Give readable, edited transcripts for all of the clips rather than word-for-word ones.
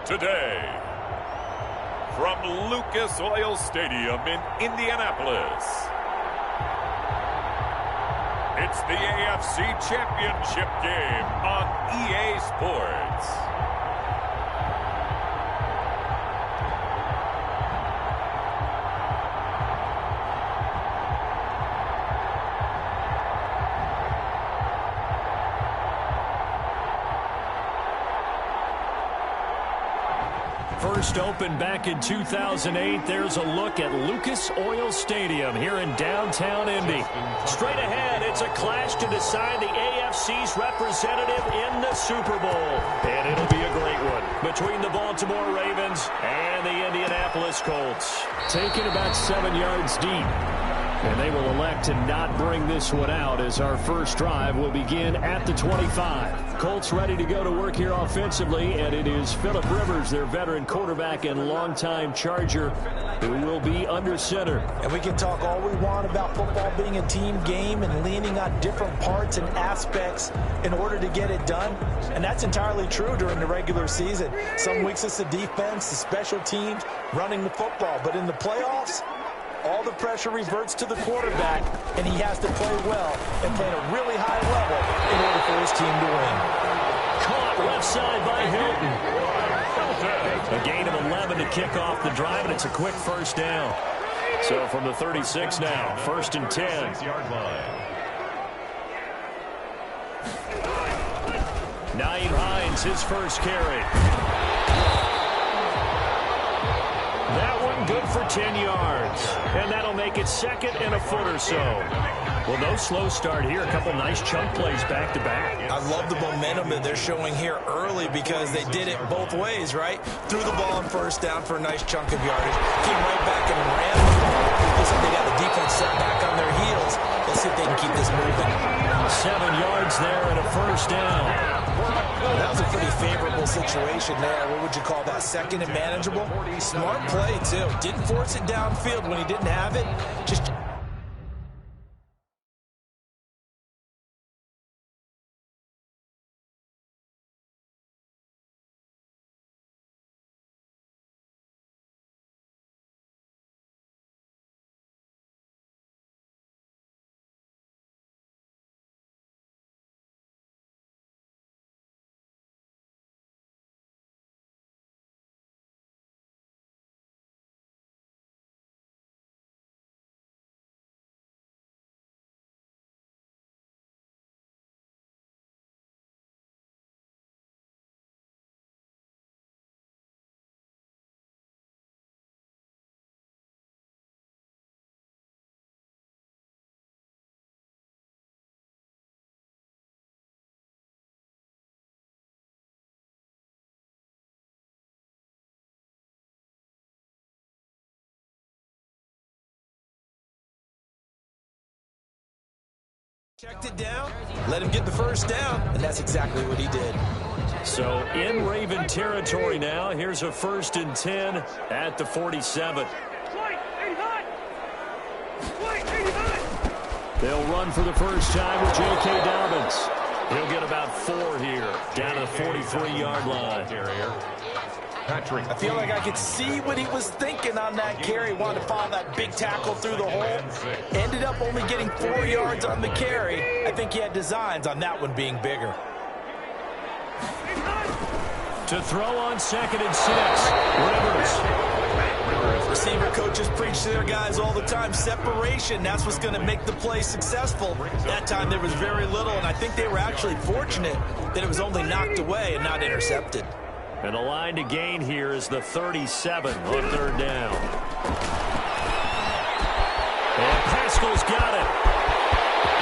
today. From Lucas Oil Stadium in Indianapolis, it's the AFC Championship game on EA Sports. First opened back in 2008. There's a look at Lucas Oil Stadium here in downtown Indy. Straight ahead, it's a clash to decide the AFC's representative in the Super Bowl. And it'll be a great one between the Baltimore Ravens and the Indianapolis Colts. Taken about 7 yards deep. And they will elect to not bring this one out as our first drive will begin at the 25. Colts ready to go to work here offensively, and it is Phillip Rivers, their veteran quarterback and longtime Charger, who will be under center. And we can talk all we want about football being a team game and leaning on different parts and aspects in order to get it done. And that's entirely true during the regular season. Some weeks it's the defense, the special teams, running the football. But in the playoffs, all the pressure reverts to the quarterback, and he has to play well and play at a really high level in order for his team to win. Caught left side by Hilton. A gain of 11 to kick off the drive, and it's a quick first down. So from the 36 now, 1st and 10. Nyheim Hines, his first carry. That one good for 10 yards. And that'll make it 2nd and a foot or so. Well, no slow start here. A couple nice chunk plays back-to-back. I love the momentum that they're showing here early because they did it both ways, right? Threw the ball on first down for a nice chunk of yardage. Came right back and ran the ball. Looks like they got the defense set back on their heels. Let's see if they can keep this moving. 7 yards there and a first down. That was a pretty favorable situation there. What would you call that? 2nd and manageable? Smart play, too. Didn't force it downfield when he didn't have it. Just... checked it down, let him get the first down, and that's exactly what he did. So in Raven territory now, here's a 1st and 10 at the 47. They'll run for the first time with J.K. Dobbins. He'll get about 4 here, down to the 43-yard line. Patrick, I feel like I could see what he was thinking on that carry. Wanted to follow that big tackle through the hole. Ended up only getting 4 yards on the carry. I think he had designs on that one being bigger. To throw on 2nd and 6, Rivers. Receiver coaches preach to their guys all the time. Separation, that's what's going to make the play successful. That time there was very little, and I think they were actually fortunate that it was only knocked away and not intercepted. And the line to gain here is the 37 on 3rd down. And Pascal's got it.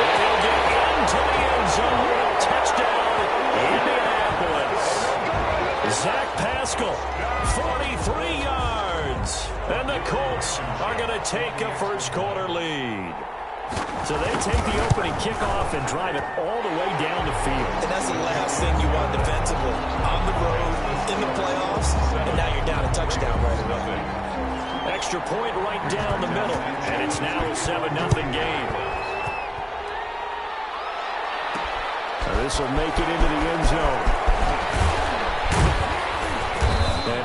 And he'll get into the end zone. Touchdown, Indianapolis. Zach Pascal, 43 yards. And the Colts are going to take a first-quarter lead. So they take the opening kickoff and drive it all the way down the field. And that's the last thing you want defensively. On the road, in the playoffs, and now you're down a touchdown right away. Extra point right down the middle, and it's now a 7-0 game. This will make it into the end zone.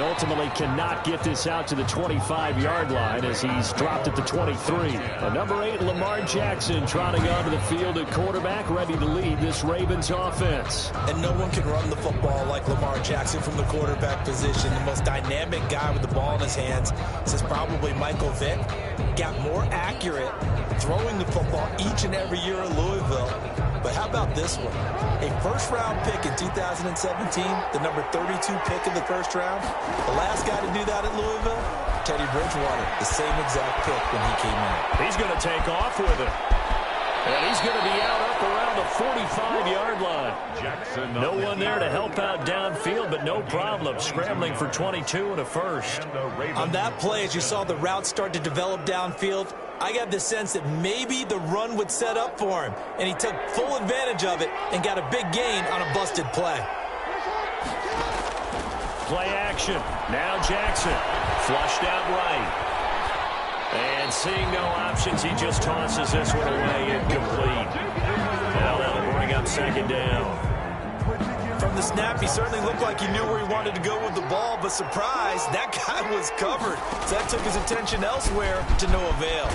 ultimately cannot get this out to the 25-yard line as he's dropped at the 23. Number 8, Lamar Jackson, trotting onto the field at quarterback, ready to lead this Ravens offense. And no one can run the football like Lamar Jackson from the quarterback position. The most dynamic guy with the ball in his hands since probably Michael Vick. Got more accurate throwing the football each and every year at Louisville. But how about this one? A first-round pick in 2017, the number 32 pick in the first round. The last guy to do that at Louisville, Teddy Bridgewater, the same exact pick when he came in. He's going to take off with it. And he's going to be out up around the 45-yard line. No one there to help out downfield, but no problem. Scrambling for 22 and a first. On that play, as you saw the route start to develop downfield, I got the sense that maybe the run would set up for him. And he took full advantage of it and got a big gain on a busted play. Play action. Now Jackson. Flushed out right. And seeing no options, he just tosses this one away, incomplete. Well, that'll bring up second down. From the snap, he certainly looked like he knew where he wanted to go with the ball, but surprise, that guy was covered. So that took his attention elsewhere to no avail.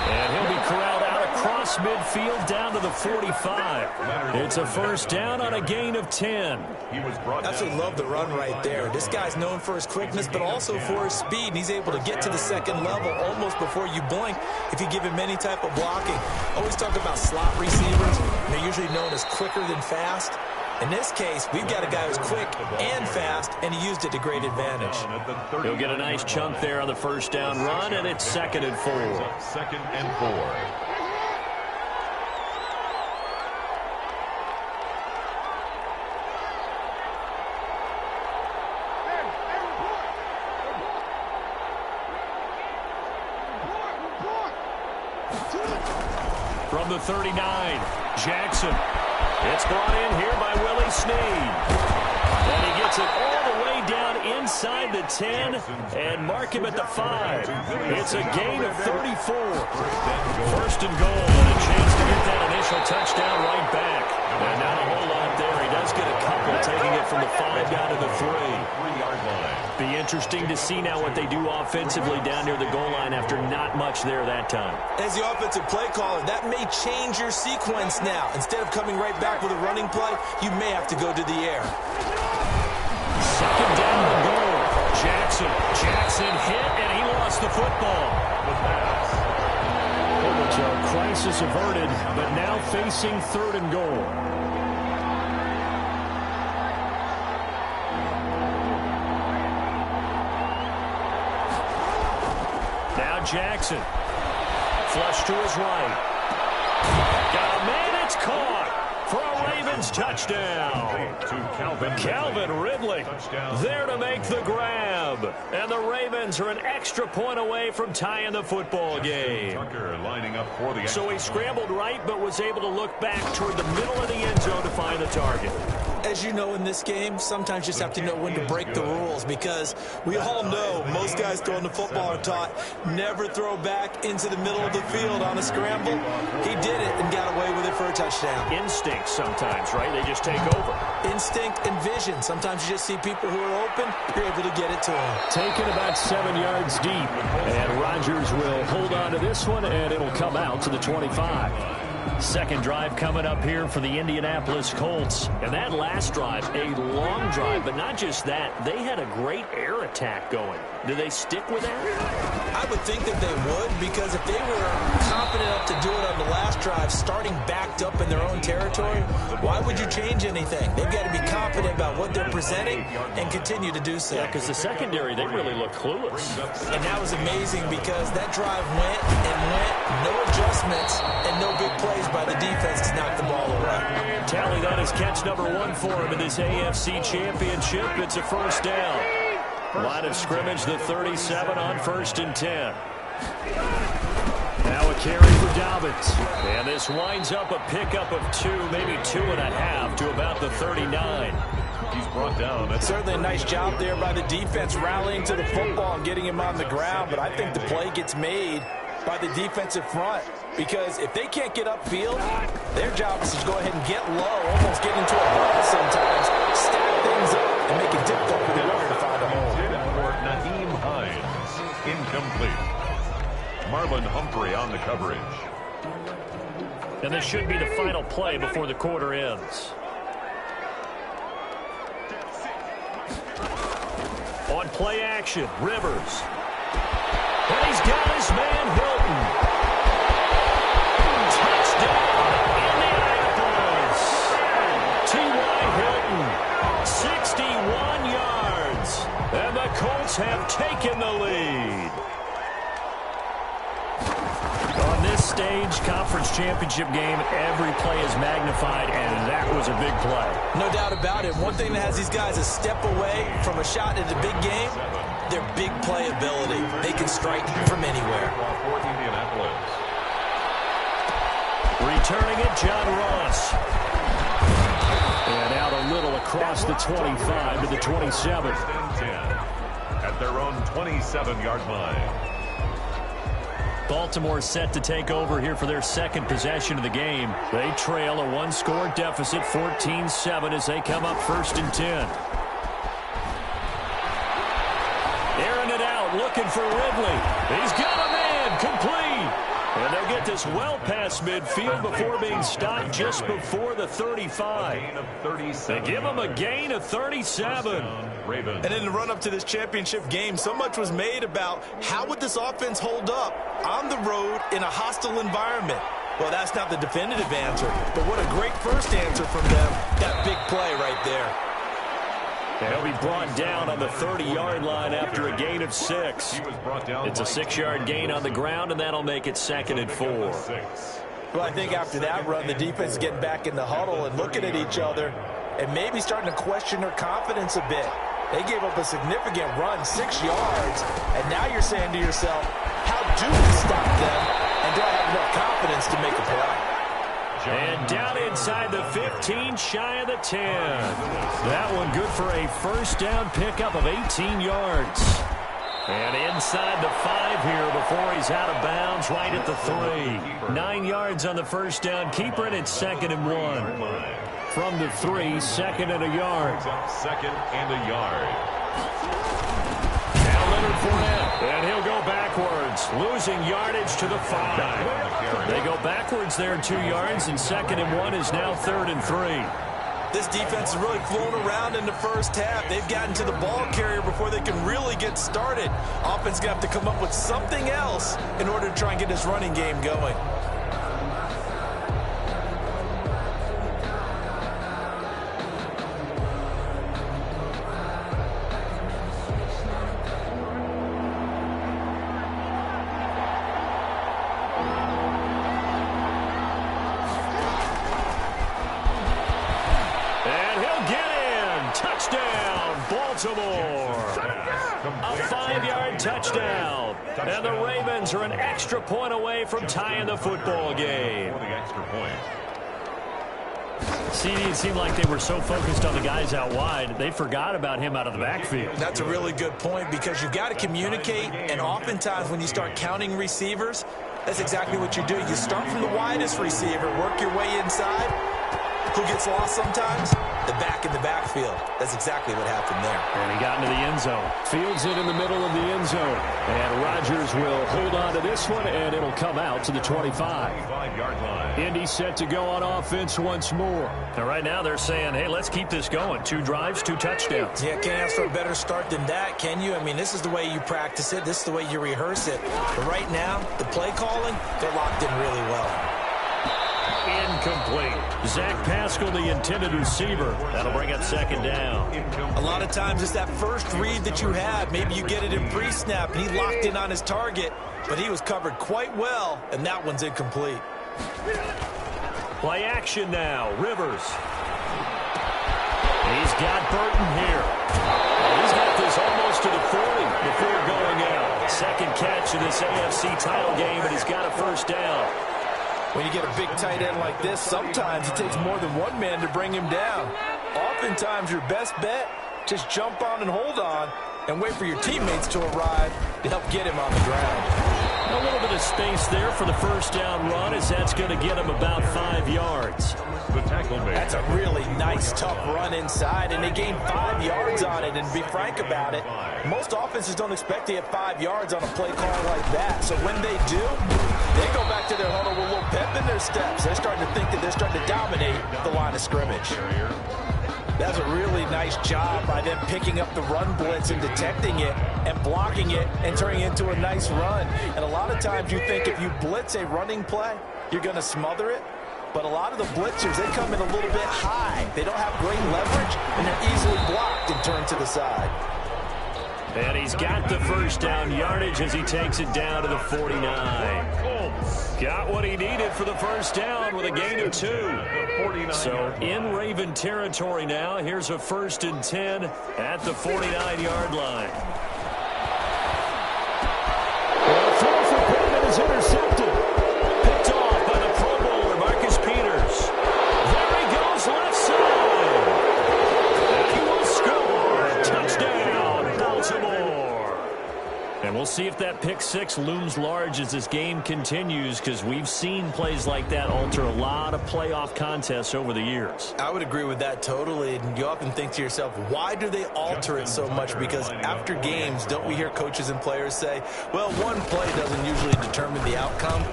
And he'll be corralled out across midfield down to the 45. It's a first down on a gain of 10. Absolutely love the run right there. This guy's known for his quickness, but also for his speed. He's able to get to the second level almost before you blink if you give him any type of blocking. Always talk about slot receivers. They're usually known as quicker than fast. In this case, we've got a guy who's quick and fast, and he used it to great advantage. He'll get a nice chunk there on the first down run, and it's 2nd and 4. 2nd and 4. From the 39, Jackson. It's brought in here by Willie Snead. And he gets it all the way down inside the 10 and mark him at the 5. It's a gain of 34. First and goal, and a chance to get that initial touchdown right back. And not a whole lot there. He does get a couple, taking it from the 5 down to the 3-yard line. Be interesting to see now what they do offensively down near the goal line after not much there that time. As the offensive play caller, that may change your sequence now. Instead of coming right back with a running play, you may have to go to the air. Second down and goal. Jackson hit, and he lost the football. So crisis averted, but now facing 3rd and goal. Now Jackson. Flush to his right. Got a man, it's caught for a Ravens touchdown. Calvin Ridley there to make the grab. And the Ravens are an extra point away from tying the football game. So he scrambled right, but was able to look back toward the middle of the end zone to find the target. As you know, in this game, sometimes you just have to know when to break the rules, because we all know most guys throwing the football are taught never throw back into the middle of the field on a scramble. He did it and got away with it for a touchdown. Instinct sometimes, right? They just take over. Instinct and vision. Sometimes you just see people who are open, you're able to get it to them. Taken about 7 yards deep, and Rodgers will hold on to this one, and it'll come out to the 25. Second drive coming up here for the Indianapolis Colts. And that last drive, a long drive, but not just that. They had a great air attack going. Do they stick with that? I would think that they would, because if they were confident enough to do it on the last drive, starting backed up in their own territory, why would you change anything? They've got to be confident about what they're presenting and continue to do so. Yeah, because the secondary, they really look clueless. And that was amazing, because that drive went and went, no adjustments and no big plays by the defense to knock the ball away. Tally, that is catch number 1 for him in this AFC Championship. It's a first down. Line of scrimmage, the 37 on 1st and 10. Now a carry for Dobbins. And this winds up a pickup of 2, maybe 2.5 to about the 39. He's brought down. That's certainly a nice job there by the defense, rallying to the football and getting him on the ground. But I think the play gets made by the defensive front, because if they can't get upfield, their job is to go ahead and get low, almost get into a ball sometimes, stack things up, and make it difficult for the runner to find a hole. Humphrey on the coverage. And this should be the final play before the quarter ends. On play action, Rivers. And he's got his man, Hilton. Touchdown, Indianapolis. T.Y. Hilton, 61 yards. And the Colts have taken the lead. On this stage, conference championship game, every play is magnified, and that was a big play. No doubt about it. One thing that has these guys a step away from a shot at a big game, their big play ability. They can strike from anywhere. Returning it, John Ross. And out a little across the 25 to the 27. At their own 27-yard line. Baltimore set to take over here for their second possession of the game. They trail a one-score deficit, 14-7, as they come up 1st and 10. Airing it out, looking for Ridley. He's got a man, complete. And they'll get this well past midfield before being stopped just before the 35. They give him a gain of 37. And in the run-up to this championship game, so much was made about how would this offense hold up on the road in a hostile environment. Well, that's not the definitive answer, but what a great first answer from them. That big play right there. He'll be brought down on the 30-yard line after a gain of 6. It's a 6-yard gain on the ground, and that'll make it 2nd and 4. Well, I think after that run, the defense is getting back in the huddle and looking at each other and maybe starting to question their confidence a bit. They gave up a significant run, 6 yards, and now you're saying to yourself, how do we stop them, and do I have enough confidence to make a play? And down inside the 15, shy of the 10. That one good for a first down pickup of 18 yards. And inside the 5 here before he's out of bounds, right at the 3. 9 yards on the first down keeper, and it's 2nd and 1. From the 3, 2nd and a yard. 2nd and a yard. Now Leonard Fournette, and he'll go backwards, losing yardage to the 5. They go backwards there 2 yards, and 2nd and 1 is now 3rd and 3. This defense has really flown around in the first half. They've gotten to the ball carrier before they can really get started. Offense going to have to come up with something else in order to try and get this running game going. A 5-yard touchdown. And the Ravens are an extra point away from tying the football game. See, it seemed like they were so focused on the guys out wide, they forgot about him out of the backfield. That's a really good point because you've got to communicate, and oftentimes when you start counting receivers, that's exactly what you do. You start from the widest receiver, work your way inside. Who gets lost sometimes? The back in the backfield. That's exactly what happened there. And he got into the end zone. Fields it in the middle of the end zone. And Rodgers will hold on to this one, and it'll come out to the 25. Indy set to go on offense once more. And right now they're saying, hey, let's keep this going. 2 drives, 2 touchdowns. Yeah, can't ask for a better start than that, can you? I mean, this is the way you practice it. This is the way you rehearse it. But right now, the play calling, they're locked in really well. Incomplete. Zach Pascal, the intended receiver. That'll bring up 2nd down. A lot of times it's that first read that you have. Maybe you get it in pre-snap, and he locked in on his target, but he was covered quite well, and that one's incomplete. Play action now. Rivers. He's got Burton here. He's got this almost to the 40 before going out. Second catch of this AFC title game, and he's got a first down. When you get a big tight end like this, sometimes it takes more than one man to bring him down. Oftentimes, your best bet, just jump on and hold on and wait for your teammates to arrive to help get him on the ground. A little bit of space there for the first down run, as that's going to get him about 5 yards. The tackle made. That's a really nice, tough run inside, and they gained 5 yards on it. And to be frank about it, most offenses don't expect to get 5 yards on a play call like that. So when they do, They go back to their huddle with a little pep in their steps. They're starting to think that they're starting to dominate the line of scrimmage. That's a really nice job by them picking up the run blitz and detecting it and blocking it and turning it into a nice run. And a lot of times you think if you blitz a running play, you're going to smother it. But a lot of the blitzers, they come in a little bit high. They don't have great leverage, and they're easily blocked and turned to the side. And he's got the first down yardage as he takes it down to the 49. Got what he needed for the first down with a gain of 2. So in Raven territory now. Here's a 1st and 10 at the 49-yard line. The throw for Pittman is intercepted. Picked off by the Pro Bowler, Marcus Peters. There he goes, left side. And he will score. Touchdown, Baltimore. And we'll see if that pick six looms large as this game continues, because we've seen plays like that alter a lot of playoff contests over the years. I would agree with that totally. And you often think to yourself, why do they alter it so much? Because after games, don't we hear coaches and players say, well, one play doesn't usually determine the outcome?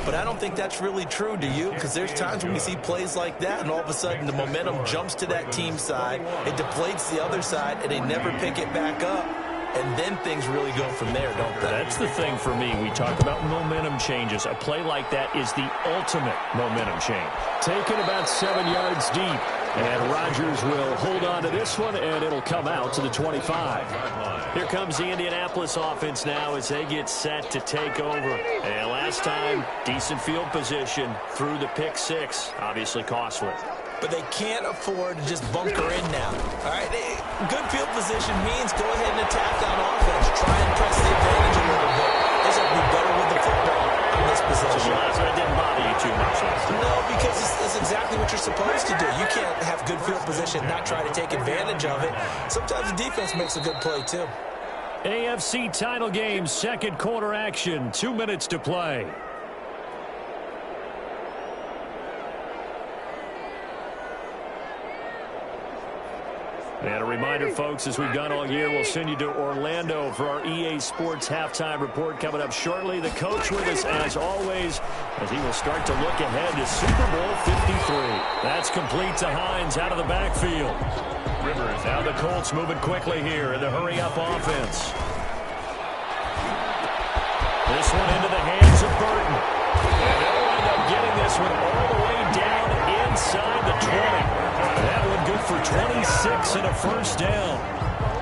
But I don't think that's really true, do you? Because there's times when we see plays like that, and all of a sudden the momentum jumps to that team side, it deflates the other side, and they never pick it back up. And then things really go from there, don't they? That's the thing for me. We talk about momentum changes. A play like that is the ultimate momentum change. Taken about 7 yards deep. And Rodgers will hold on to this one, and it'll come out to the 25. Here comes the Indianapolis offense now as they get set to take over. And last time, decent field position through the pick six. Obviously costly. But they can't afford to just bunker in now. All right, good field position means go ahead and attack on offense. Try and press the advantage a little bit. They should be better with the football on this possession. So that didn't bother you too much. No, because it's exactly what you're supposed to do. You can't have good field position and not try to take advantage of it. Sometimes the defense makes a good play, too. AFC title game, second quarter action, 2 minutes to play. And a reminder, folks, as we've done all year, we'll send you to Orlando for our EA Sports halftime report coming up shortly. The coach with us, as always, as he will start to look ahead to Super Bowl 53. That's complete to Hines out of the backfield. Rivers, now the Colts moving quickly here in the hurry-up offense. This one into the hands of Burton. And they'll end up getting this one all the way down inside the 20. That one good for 26 and a first down.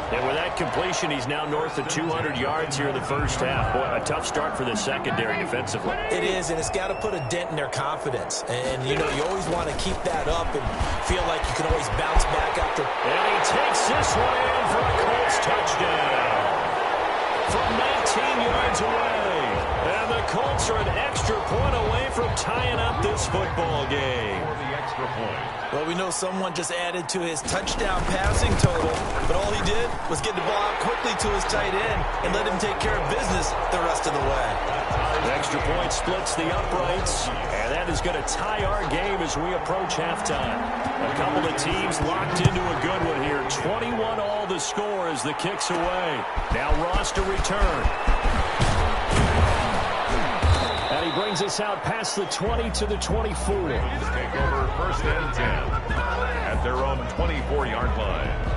And with that completion, he's now north of 200 yards here in the first half. Boy, a tough start for the secondary defensively. It is, and it's got to put a dent in their confidence. And, you know, you always want to keep that up and feel like you can always bounce back after. And he takes this one in for a Colts touchdown. From 19 yards away. And the Colts are an extra point away from tying up this football game. Well, we know someone just added to his touchdown passing total, but all he did was get the ball out quickly to his tight end and let him take care of business the rest of the way. The extra point splits the uprights, and that is going to tie our game as we approach halftime. A couple of teams locked into a good one here. 21 all the score as the kick's away. Now Ross to return. And he brings us out past the 20 to the 24. Take over 1st and 10 at their own 24-yard line.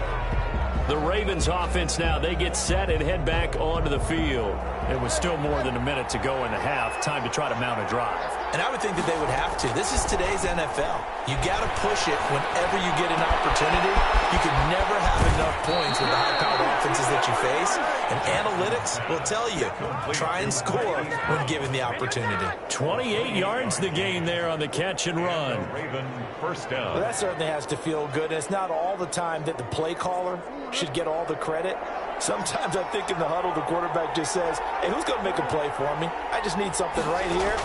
The Ravens offense now, they get set and head back onto the field. It was still more than a minute to go in the half. Time to try to mount a drive. And I would think that they would have to. This is today's NFL. You got to push it whenever you get an opportunity. You can never have enough points with the high-powered offenses that you face. And analytics will tell you, try and score when given the opportunity. 28 yards the gain there on the catch and run. Raven, first down. Well, that certainly has to feel good. And it's not all the time that the play caller should get all the credit. Sometimes I think in the huddle, the quarterback just says, hey, who's going to make a play for me? I just need something right here.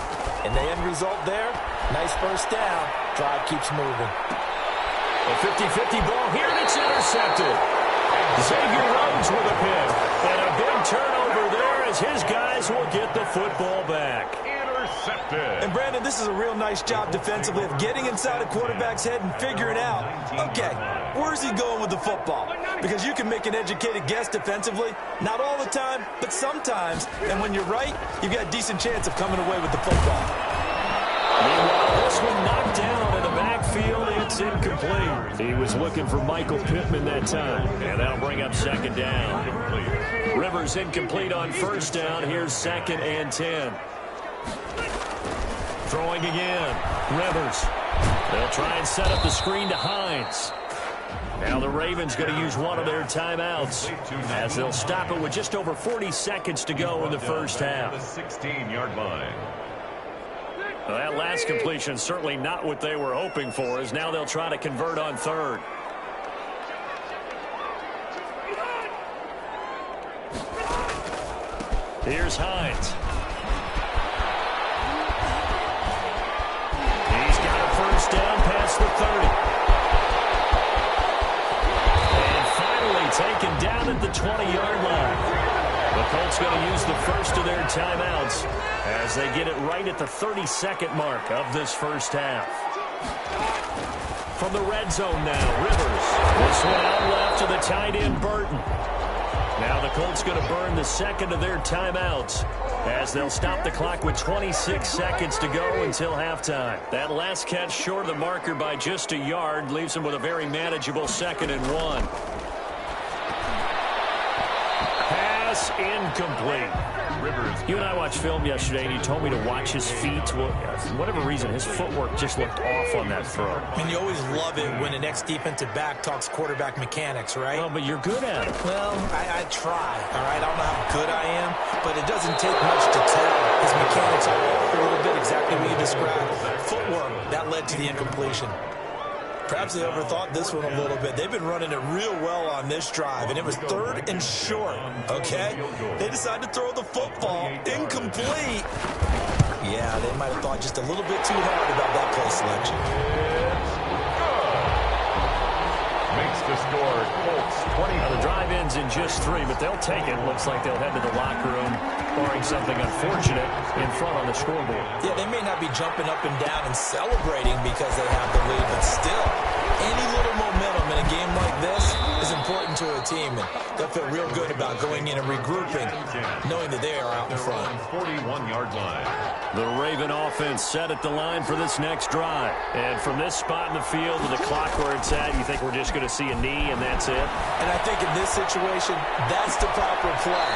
And the end result there, nice first down. Drive keeps moving. A 50-50 ball here, and it's intercepted. Xavier Rhodes with a pick. And a big turnover there as his guys will get the football back. intercepted. And Brandon, this is a real nice job defensively of getting inside a quarterback's head and figuring out, okay, where's he going with the football? Because you can make an educated guess defensively, not all the time, but sometimes. And when you're right, you've got a decent chance of coming away with the football. Meanwhile, this one knocked down in the backfield. It's incomplete. He was looking for Michael Pittman that time. And that'll bring up second down. Rivers incomplete on first down. Here's 2nd and 10. Throwing again. Rivers. They'll try and set up the screen to Hines. Now the Ravens going to use one of their timeouts as they'll stop it with just over 40 seconds to go in the first half. The 16-yard line. Well, that last completion certainly not what they were hoping for, as now they'll try to convert on third. Here's Hines. He's got a first down past the 30. And finally taken down at the 20-yard line. The Colts going to use the first of their timeouts as they get it right at the 32nd mark of this first half. From the red zone now, Rivers. This one out left to the tight end, Burton. Now the Colts going to burn the second of their timeouts as they'll stop the clock with 26 seconds to go until halftime. That last catch short of the marker by just a yard leaves them with a very manageable 2nd and 1. Pass incomplete. You and I watched film yesterday, and you told me to watch his feet. Well, for whatever reason, his footwork just looked off on that throw. I mean, you always love it when the next defensive back talks quarterback mechanics, right? Well, but you're good at it. Well, I try, all right? I don't know how good I am, but it doesn't take much to tell. His mechanics are off a little bit, exactly what you described. Footwork, that led to the incompletion. Perhaps they overthought this one a little bit. They've been running it real well on this drive, and it was 3rd and short, okay? They decided to throw the football incomplete. Yeah, they might have thought just a little bit too hard about that play selection. Makes the score Colts 20. Now the drive ends in just 3, but they'll take it. Looks like they'll head to the locker room, barring something unfortunate in front on the scoreboard. Yeah, they may not be jumping up and down and celebrating because they have the lead, but still, any little momentum in a game like this is important to a team, and they'll feel real good about going in and regrouping, knowing that they are out in front. 41-yard line. The Raven offense set at the line for this next drive. And from this spot in the field to the clock where it's at, you think we're just going to see a knee and that's it? And I think in this situation, that's the proper play.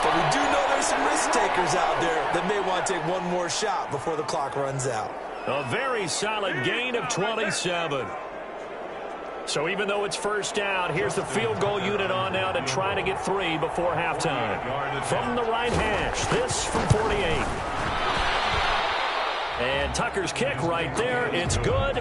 But we do know there's some risk takers out there that may want to take one more shot before the clock runs out. A very solid gain of 27. So even though it's first down, here's the field goal unit on now to try to get 3 before halftime. From the right hash, this from 48. And Tucker's kick right there. It's good,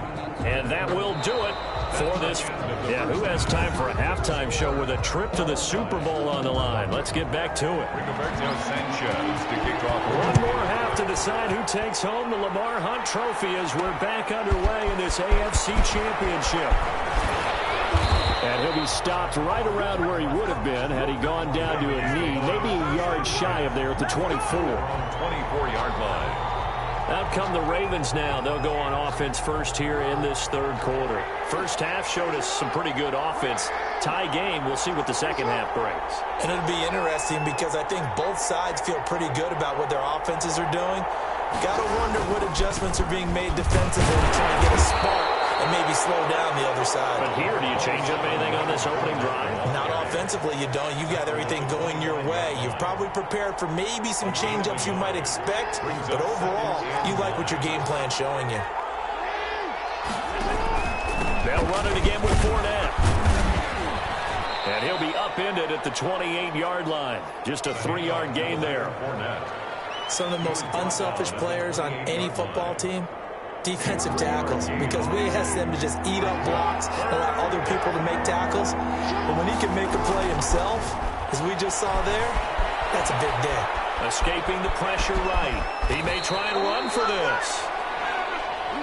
and that will do it for this. Yeah, who has time for a halftime show with a trip to the Super Bowl on the line? Let's get back to it. Rigoberto Sanchez to kick off. One more half to decide who takes home the Lamar Hunt Trophy as we're back underway in this AFC Championship. And he'll be stopped right around where he would have been had he gone down to a knee, maybe a yard shy of there at the 24. 24-yard line. Out come the Ravens now. They'll go on offense first here in this third quarter. First half showed us some pretty good offense. Tie game. We'll see what the second half brings. And it'll be interesting because I think both sides feel pretty good about what their offenses are doing. Got to wonder what adjustments are being made defensively to try and get a spark and maybe slow down the other side. But here, do you change up anything on this opening drive? Not offensively, you don't. You got everything going your way. You've probably prepared for maybe some change-ups you might expect, but overall, you like what your game plan's showing you. They'll run it again with Fournette. And he'll be upended at the 28-yard line. Just a 3-yard gain there. Some of the most unselfish players on any football team, defensive tackles, because we ask them to just eat up blocks and allow other people to make tackles. But when he can make a play himself, as we just saw there, that's a big day. Escaping the pressure right. He may try and run for this.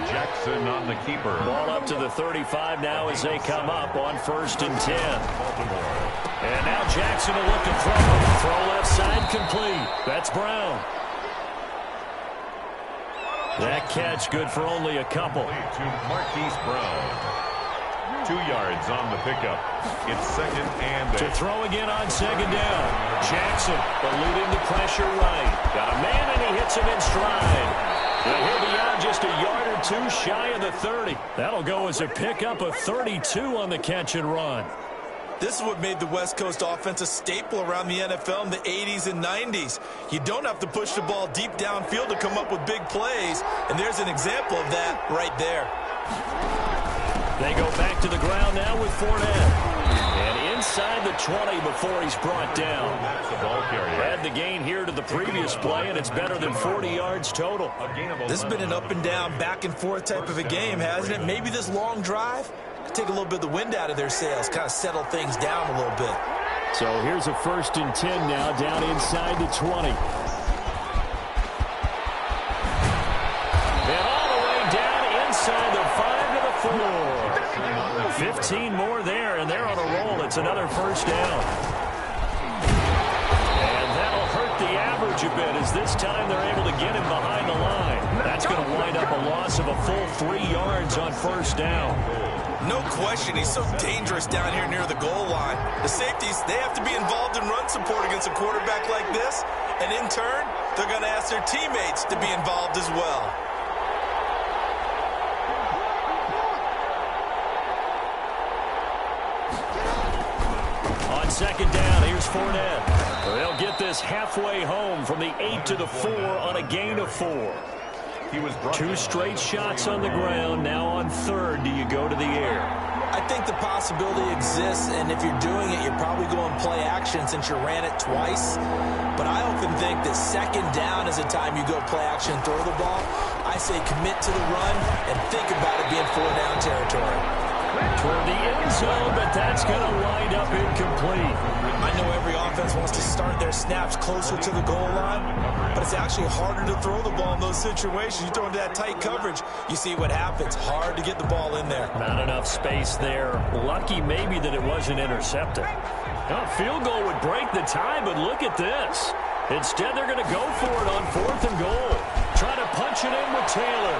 Jackson on the keeper. Ball up to the 35 now as they come up on 1st and 10. And now Jackson will look to throw. Throw left side complete. That's Brown. That catch good for only a couple. To Marquise Brown. 2 yards on the pickup. It's 2nd and 8. To throw again on 2nd down. Jackson eluding the pressure right. Got a man and he hits him in stride. And he'll be out just a yard or 2 shy of the 30. That'll go as a pickup of 32 on the catch and run. This is what made the West Coast offense a staple around the NFL in the 80s and 90s. You don't have to push the ball deep downfield to come up with big plays, and there's an example of that right there. They go back to the ground now with Fournette. And inside the 20 before he's brought down. Add the gain here to the previous play, and it's better than 40 yards total. This has been an up and down, back and forth type of a game, hasn't it? Maybe this long drive could take a little bit of the wind out of their sails, kind of settle things down a little bit. So here's a 1st and 10 now, down inside the 20. And all the way down inside the 5 to the 4. 15 more there, and they're on a roll. It's another 1st down. And that'll hurt the average a bit, as this time they're able to get him behind the line. That's going to wind up a loss of a full 3 yards on 1st down. No question, he's so dangerous down here near the goal line. The safeties, they have to be involved in run support against a quarterback like this, and in turn, they're going to ask their teammates to be involved as well. On 2nd down, here's Fournette. They'll get this halfway home from the 8 to the 4 on a gain of 4. 2 straight shots on the ground. Now on 3rd, do you go to the air? I think the possibility exists, and if you're doing it, you're probably going play action since you ran it twice. But I often think that 2nd down is the time you go play action and throw the ball. I say commit to the run and think about it being 4-down territory. Toward the end zone, but that's going to wind up incomplete. I know every offense wants to start their snaps closer to the goal line, but it's actually harder to throw the ball in those situations. You throw into that tight coverage, you see what happens. Hard to get the ball in there. Not enough space there. Lucky maybe that it wasn't intercepted. A field goal would break the tie, but look at this. Instead, they're going to go for it on 4th and goal. Try to punch it in with Taylor.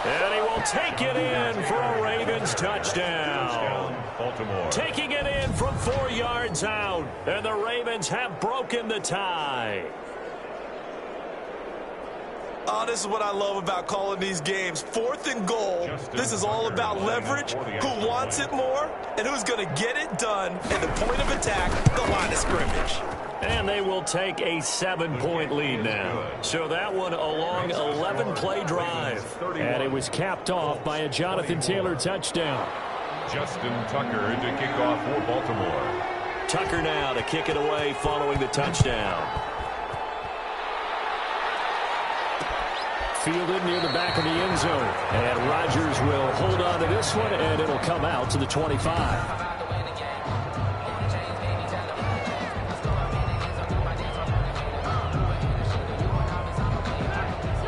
And he will take it in for a Ravens touchdown. Baltimore. Taking it in from 4 yards out. And the Ravens have broken the tie. Oh, this is what I love about calling these games. 4th and goal. This is all about leverage, who wants it more, and who's going to get it done at the point of attack, the line of scrimmage. And they will take a 7-point lead now. So that one a long 11-play drive. And it was capped off by a Jonathan Taylor touchdown. Justin Tucker to kick off for Baltimore. Tucker now to kick it away following the touchdown. Fielded near the back of the end zone. And Rodgers will hold on to this one, and it'll come out to the 25.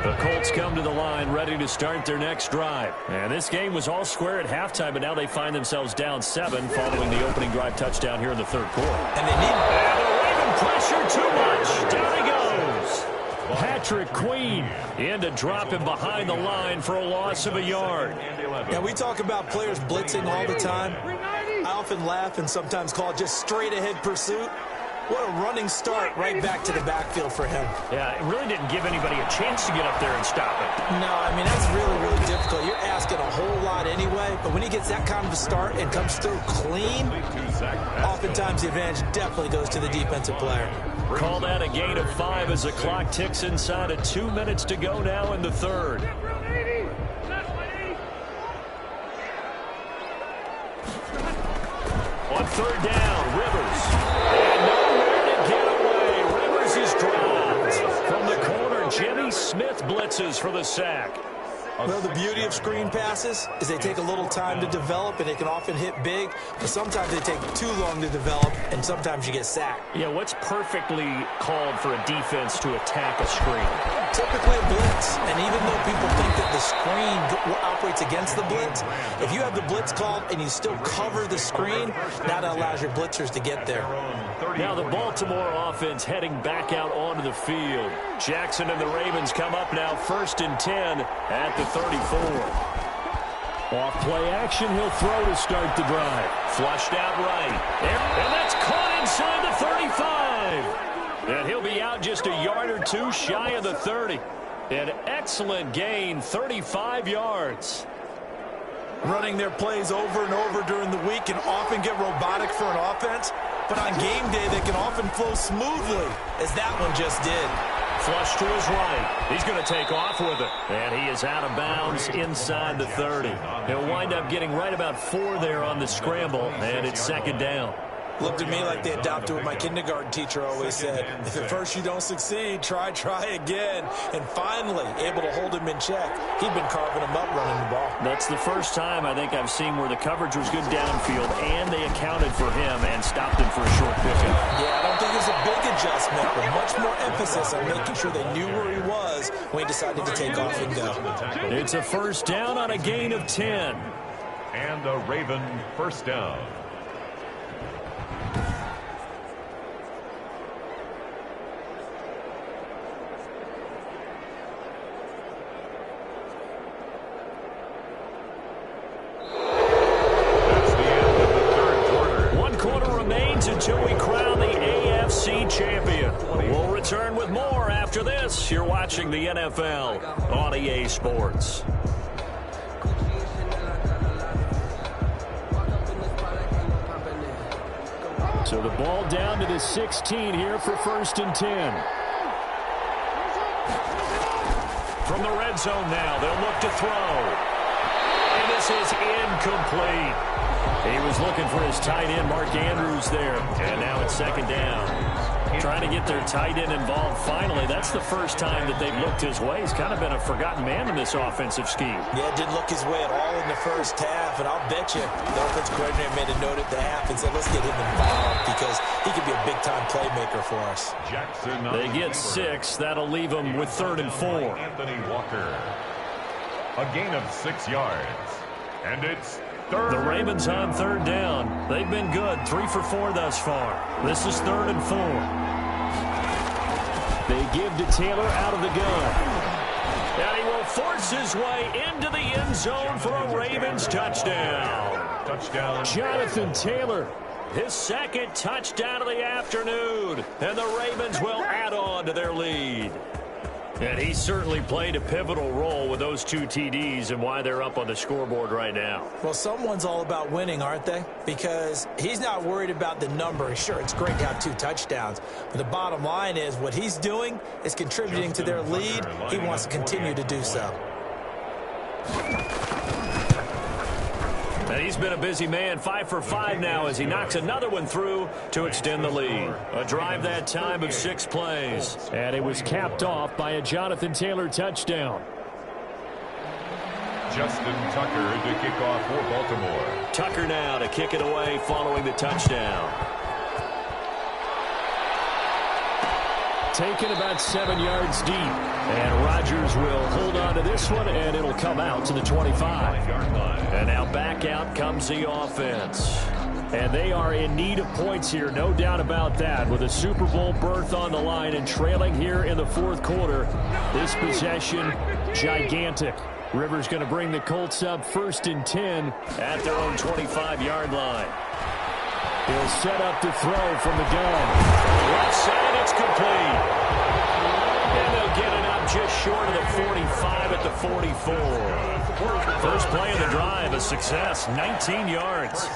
The Colts come to the line ready to start their next drive. And this game was all square at halftime, but now they find themselves down 7 following the opening drive touchdown here in the 3rd quarter. And they need... And the Raven pressure too much. Down he goes. Patrick Queen in to drop him behind the line for a loss of a yard. Yeah, we talk about players blitzing all the time. I often laugh and sometimes call it just straight-ahead pursuit. What a running start right back to the backfield for him. Yeah, it really didn't give anybody a chance to get up there and stop it. No, I mean, that's really, really difficult. You're asking a whole lot anyway, but when he gets that kind of a start and comes through clean, oftentimes the advantage definitely goes to the defensive player. Call that a gain of 5 as the clock ticks inside of 2 minutes to go now in the 3rd. On 3rd down, Rivers. And nowhere to get away. Rivers is dropped. From the corner, Jimmy Smith blitzes for the sack. Well, the beauty of screen passes is they take a little time to develop, and they can often hit big, but sometimes they take too long to develop, and sometimes you get sacked. Yeah, what's perfectly called for a defense to attack a screen? Typically a blitz, and even though people think that the screen operates against the blitz, if you have the blitz called and you still cover the screen, that allows your blitzers to get there. Now the Baltimore offense heading back out onto the field. Jackson and the Ravens come up now 1st and 10 at the 34. Off play action, he'll throw to start the drive. Flushed out right. And that's caught inside the 35. And he'll be out just a yard or two shy of the 30. An excellent gain, 35 yards. Running their plays over and over during the week can often get robotic for an offense, but on game day they can often flow smoothly, as that one just did. Flush to his right. He's going to take off with it. And he is out of bounds inside the 30. He'll wind up getting right about 4 there on the scramble, and it's 2nd down. Looked to me like they adopted what my kindergarten teacher always said. If at first you don't succeed, try again. And finally, able to hold him in check. He'd been carving him up running the ball. That's the first time I think I've seen where the coverage was good downfield, and they accounted for him and stopped him for a short pickup. Yeah, I don't think it was a big adjustment, but much more emphasis on making sure they knew where he was when he decided to take off and go. It's a 1st down on a gain of 10. And a Raven 1st down. Until we crown the AFC champion. We'll return with more after this. You're watching the NFL on EA Sports. So the ball down to the 16 here for 1st and 10. From the red zone now, they'll look to throw. And this is incomplete. He was looking for his tight end, Mark Andrews, there. And now it's 2nd down. Trying to get their tight end involved finally. That's the first time that they've looked his way. He's kind of been a forgotten man in this offensive scheme. Yeah, it didn't look his way at all in the first half. And I'll bet you the offensive coordinator made a note at the half and said, let's get him involved because he could be a big-time playmaker for us. They get 6. That'll leave them with 3rd and 4. Anthony Walker. A gain of 6 yards. And it's the Ravens on 3rd down. They've been good, 3 for 4 thus far. This is 3rd and 4. They give to Taylor out of the gun. And he will force his way into the end zone for a Ravens touchdown. Touchdown. Jonathan Taylor, his 2nd touchdown of the afternoon. And the Ravens will add on to their lead. And he certainly played a pivotal role with those 2 TDs and why they're up on the scoreboard right now. Well, someone's all about winning, aren't they? Because he's not worried about the number. Sure, it's great to have 2 touchdowns. But the bottom line is what he's doing is contributing to their lead. He wants to continue to do so. And he's been a busy man, 5 for 5 now as he knocks another one through to extend the lead. A drive that time of 6 plays. And it was capped off by a Jonathan Taylor touchdown. Justin Tucker to kick off for Baltimore. Tucker now to kick it away following the touchdown. Taken about 7 yards deep. And Rodgers will hold on to this one, and it'll come out to the 25-yard line. And now back out comes the offense. And they are in need of points here, no doubt about that. With a Super Bowl berth on the line and trailing here in the 4th quarter, this possession, gigantic. Rivers going to bring the Colts up 1st and 10 at their own 25-yard line. He'll set up to throw from the gun. Left side, it's complete. And they'll get it up just short of the 45 at the 44. First play of the drive, a success, 19 yards.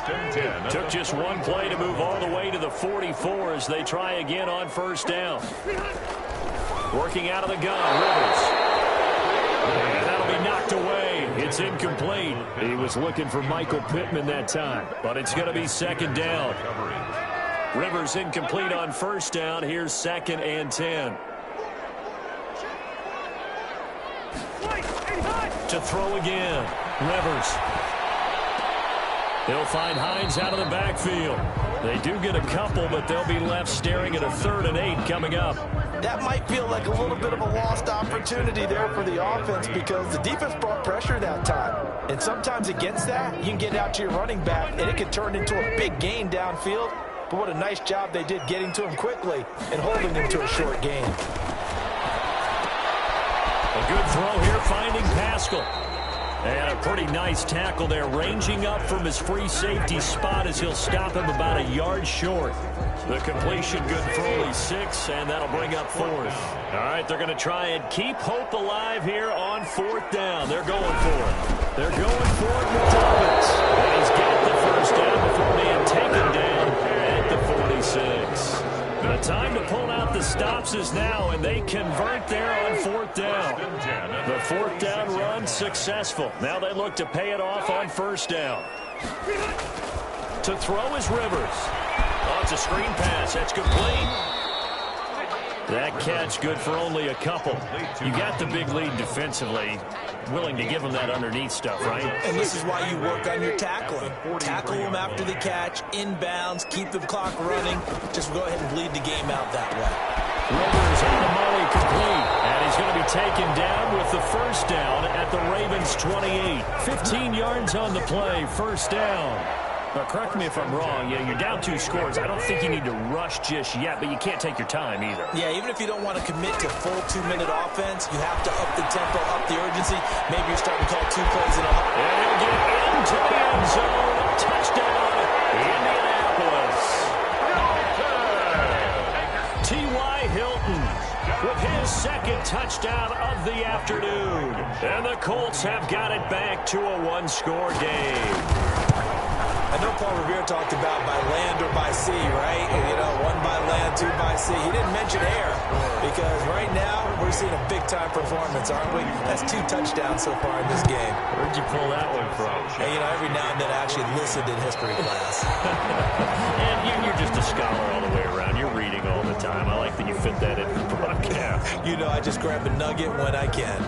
Took just 1 play to move all the way to the 44 as they try again on 1st down. Working out of the gun, Rivers. And that'll be knocked away. It's incomplete. He was looking for Michael Pittman that time, but it's going to be 2nd down. Rivers incomplete on 1st down. Here's 2nd and 10. To throw again. Rivers. He'll find Hines out of the backfield. They do get a couple, but they'll be left staring at a 3rd and 8 coming up. That might feel like a little bit of a lost opportunity there for the offense because the defense brought pressure that time. And sometimes against that, you can get out to your running back, and it can turn into a big gain downfield. But what a nice job they did getting to him quickly and holding him to a short gain. A good throw here, finding Pascal. And a pretty nice tackle there, ranging up from his free safety spot as he'll stop him about a yard short. The completion good for only 6, and that'll bring up 4th. All right, they're going to try and keep hope alive here on 4th down. They're going for it. They're going for it with Dobbins. And he's got the 1st down before being taken down at the 46. The time to pull out the stops is now, and they convert there on 4th down. The 4th down run successful. Now they look to pay it off on 1st down. To throw is Rivers. Oh, it's a screen pass. That's complete. That catch good for only a couple. You got the big lead defensively. Willing to give them that underneath stuff, right? And this is why you work on your tackling. Tackle them after the catch, inbounds, keep the clock running. Just go ahead and bleed the game out that way. Rivers on the molly complete. And he's going to be taken down with the 1st down at the Ravens 28. 15 yards on the play, 1st down. Now, correct me if I'm wrong. Yeah, you're down 2 scores. I don't think you need to rush just yet, but you can't take your time either. Yeah, even if you don't want to commit to full 2-minute offense, you have to up the tempo, up the urgency. Maybe you're starting to call 2 plays in a row. And he'll get into the end zone. Touchdown, Indianapolis. T.Y. Hilton with his 2nd touchdown of the afternoon. And the Colts have got it back to a 1-score game. I know Paul Revere talked about by land or by sea, right? You know, 1 by land, 2 by sea. He didn't mention air because right now we're seeing a big-time performance, aren't we? That's 2 touchdowns so far in this game. Where'd you pull that one from? And, you know, every now and then I actually listened in history class. And you're just a scholar all the way around. You're reading all the time. I like that you fit that in the broadcast. You know, I just grab a nugget when I can.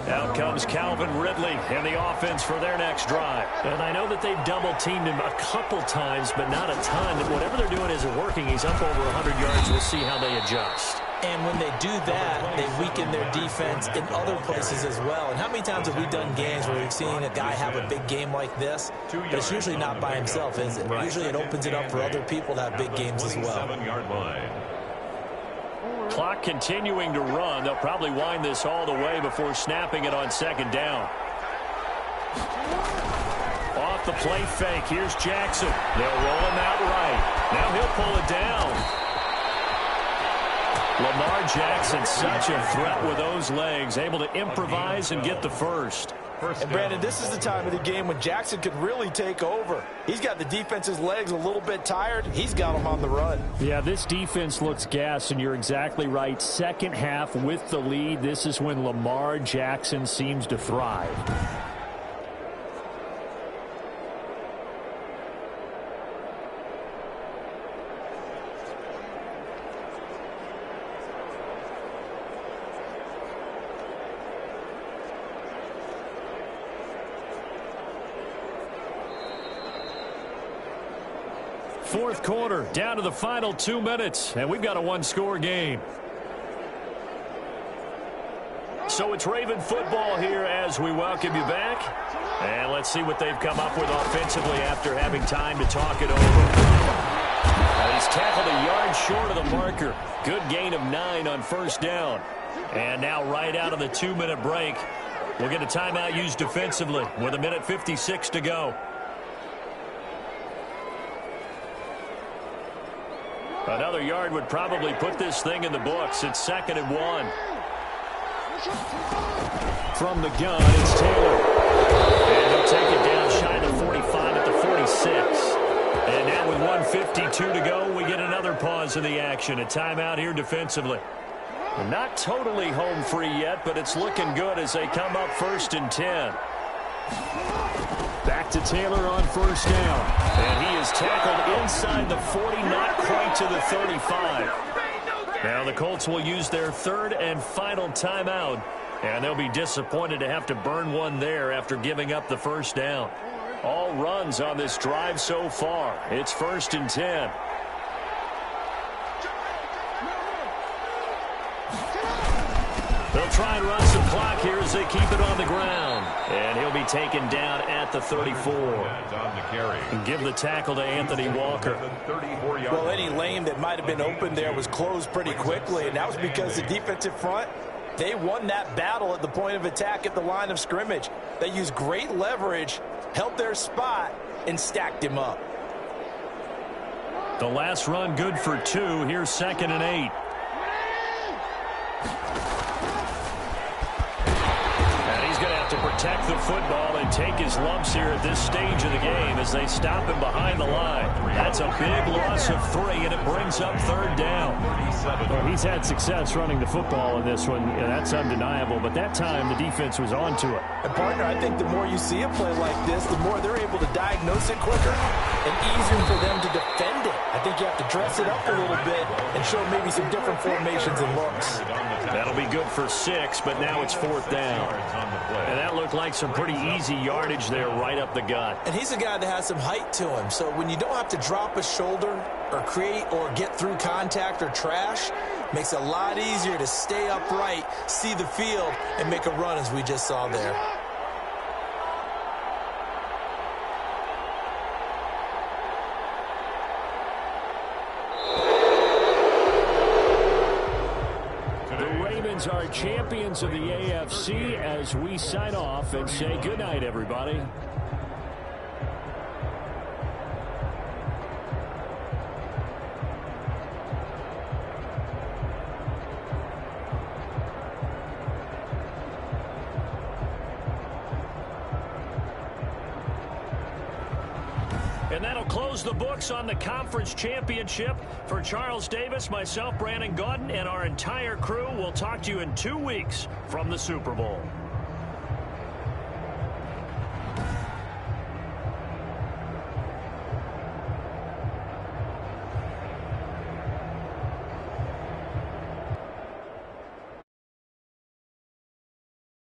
Out comes Calvin Ridley and the offense for their next drive. And I know that they've double-teamed him a couple times, but not a ton. Whatever they're doing isn't working. He's up over 100 yards. We'll see how they adjust. And when they do that, they weaken their defense in other places as well. And how many times have we done games where we've seen a guy have a big game like this? But it's usually not by himself, is it? Usually it opens it up for other people to have big games as well. Clock continuing to run. They'll probably wind this all the way before snapping it on 2nd down. Off the play fake. Here's Jackson. They'll roll him out right. Now he'll pull it down. Lamar Jackson, such a threat with those legs, able to improvise and get the 1st. And, Brandon, this is the time of the game when Jackson could really take over. He's got the defense's legs a little bit tired. He's got them on the run. Yeah, this defense looks gassed, and you're exactly right. 2nd half with the lead, this is when Lamar Jackson seems to thrive. Fourth quarter, down to the final 2 minutes, and we've got a 1-score game. So it's Raven football here as we welcome you back. And let's see what they've come up with offensively after having time to talk it over. He's tackled a yard short of the marker. Good gain of 9 on 1st down. And now right out of the 2-minute break, we'll get a timeout used defensively with 1:56 to go. Another yard would probably put this thing in the books. It's 2nd and 1. From the gun, it's Taylor. And he'll take it down shy of the 45 at the 46. And now with 1:52 to go, we get another pause in the action. A timeout here defensively. Not totally home free yet, but it's looking good as they come up 1st and 10. Back to Taylor on 1st down. And he is tackled inside the 40, not quite to the 35. Now the Colts will use their 3rd and final timeout And they'll be disappointed to have to burn one there after giving up the first down. All runs on this drive so far. It's 1st and 10. They'll try and run some clock here as they keep it on the ground. And he'll be taken down at the 34. And give the tackle to Anthony Walker. Well, any lane that might have been open there was closed pretty quickly, and that was because the defensive front, they won that battle at the point of attack at the line of scrimmage. They used great leverage, held their spot, and stacked him up. The last run good for 2. Here's 2nd and 8. To protect the football and take his lumps here at this stage of the game as they stop him behind the line. That's a big loss of 3, and it brings up 3rd down. Well, he's had success running the football in this one. Yeah, that's undeniable, but that time the defense was on to it. And partner, I think the more you see a play like this, the more they're able to diagnose it quicker and easier for them to defend it. I think you have to dress it up a little bit and show maybe some different formations and looks. That'll be good for 6, but now it's 4th down. And that looked like some pretty easy yardage there right up the gut. And he's a guy that has some height to him, so when you don't have to drop a shoulder or create or get through contact or trash, makes it a lot easier to stay upright, see the field, and make a run as we just saw there. Are champions of the AFC as we sign off and say goodnight, everybody. And that'll close the books on the conference championship. For Charles Davis, myself, Brandon Gaudin, and our entire crew, we'll talk to you in 2 weeks from the Super Bowl.